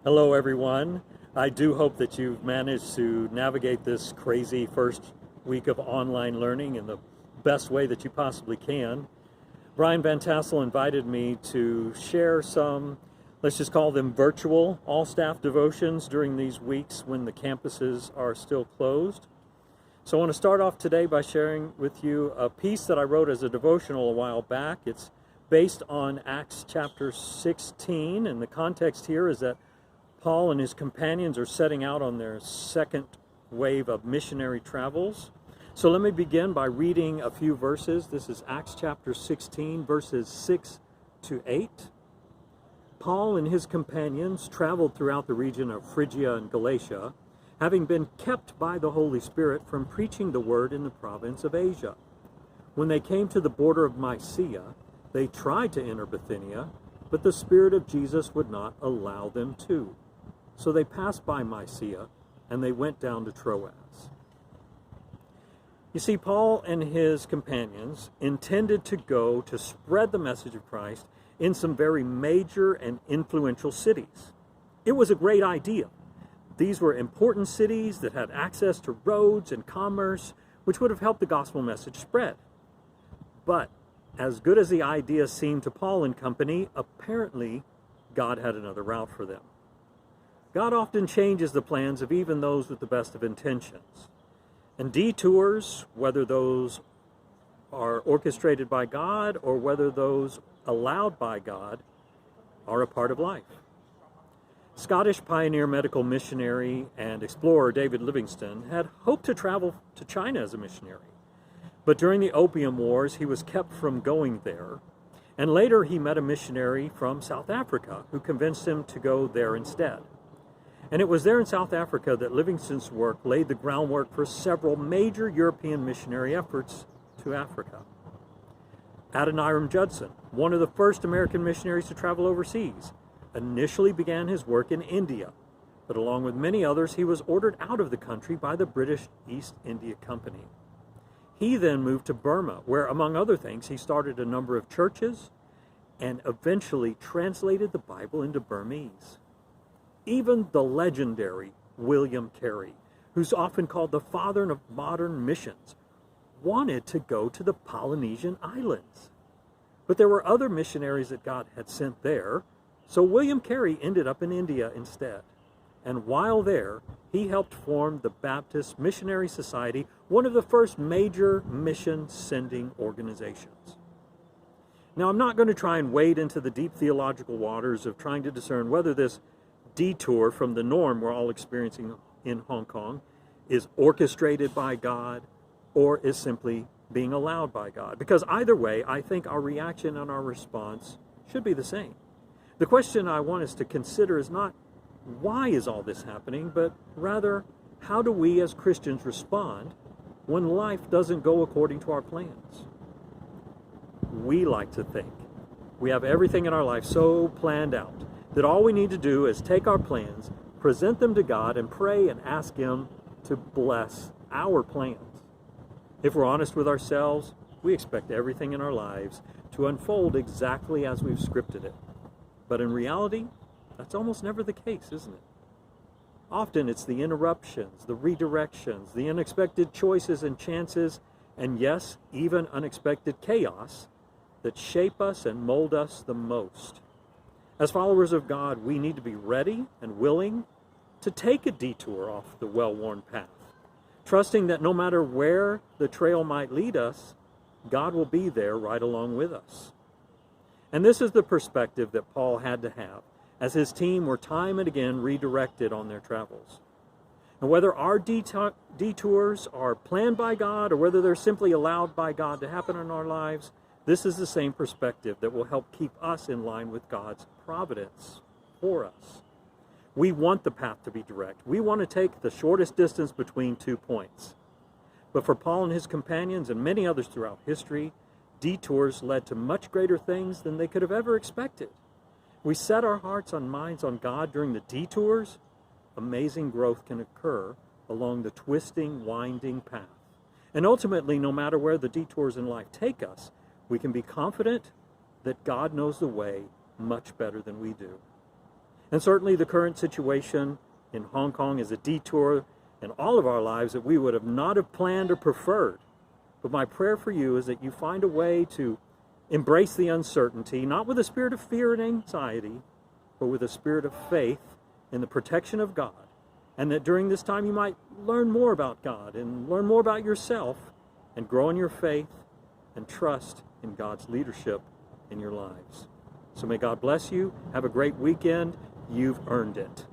Hello, everyone. I do hope that you've managed to navigate this crazy first week of online learning in the best way that you possibly can. Brian Van Tassel invited me to share some, let's just call them virtual all-staff devotions during these weeks when the campuses are still closed. So I want to start off today by sharing with you a piece that I wrote as a devotional a while back. It's based on Acts chapter 16, and the context here is that Paul and his companions are setting out on their second wave of missionary travels. So let me begin by reading a few verses. This is Acts chapter 16, verses 6 to 8. Paul and his companions traveled throughout the region of Phrygia and Galatia, having been kept by the Holy Spirit from preaching the word in the province of Asia. When they came to the border of Mysia, they tried to enter Bithynia, but the Spirit of Jesus would not allow them to. So they passed by Mysia, and they went down to Troas. You see, Paul and his companions intended to go to spread the message of Christ in some very major and influential cities. It was a great idea. These were important cities that had access to roads and commerce, which would have helped the gospel message spread. But as good as the idea seemed to Paul and company, apparently God had another route for them. God often changes the plans of even those with the best of intentions. And detours, whether those are orchestrated by God or whether those allowed by God, are a part of life. Scottish pioneer medical missionary and explorer David Livingstone had hoped to travel to China as a missionary. But during the Opium Wars, he was kept from going there. And later he met a missionary from South Africa who convinced him to go there instead. And it was there in South Africa that Livingstone's work laid the groundwork for several major European missionary efforts to Africa. Adoniram Judson, one of the first American missionaries to travel overseas, initially began his work in India, but along with many others, he was ordered out of the country by the British East India Company. He then moved to Burma, where, among other things, he started a number of churches and eventually translated the Bible into Burmese. Even the legendary William Carey, who's often called the father of modern missions, wanted to go to the Polynesian islands. But there were other missionaries that God had sent there, so William Carey ended up in India instead. And while there, he helped form the Baptist Missionary Society, one of the first major mission-sending organizations. Now, I'm not going to try and wade into the deep theological waters of trying to discern whether this detour from the norm we're all experiencing in Hong Kong is orchestrated by God or is simply being allowed by God. Because either way, I think our reaction and our response should be the same. The question I want us to consider is not why is all this happening, but rather how do we as Christians respond when life doesn't go according to our plans? We like to think we have everything in our life so planned out that all we need to do is take our plans, present them to God, and pray and ask Him to bless our plans. If we're honest with ourselves, we expect everything in our lives to unfold exactly as we've scripted it. But in reality, that's almost never the case, isn't it? Often it's the interruptions, the redirections, the unexpected choices and chances, and yes, even unexpected chaos that shape us and mold us the most. As followers of God, we need to be ready and willing to take a detour off the well-worn path, trusting that no matter where the trail might lead us, God will be there right along with us. And this is the perspective that Paul had to have as his team were time and again redirected on their travels. And whether our detours are planned by God or whether they're simply allowed by God to happen in our lives, this is the same perspective that will help keep us in line with God's providence for us. We want the path to be direct. We want to take the shortest distance between 2 points. But for Paul and his companions and many others throughout history, detours led to much greater things than they could have ever expected. We set our hearts and minds on God during the detours, amazing growth can occur along the twisting, winding path. And ultimately, no matter where the detours in life take us, we can be confident that God knows the way much better than we do. And certainly the current situation in Hong Kong is a detour in all of our lives that we would have not have planned or preferred. But my prayer for you is that you find a way to embrace the uncertainty, not with a spirit of fear and anxiety, but with a spirit of faith in the protection of God. And that during this time you might learn more about God and learn more about yourself and grow in your faith and trust in God's leadership in your lives. So may God bless you. Have a great weekend. You've earned it.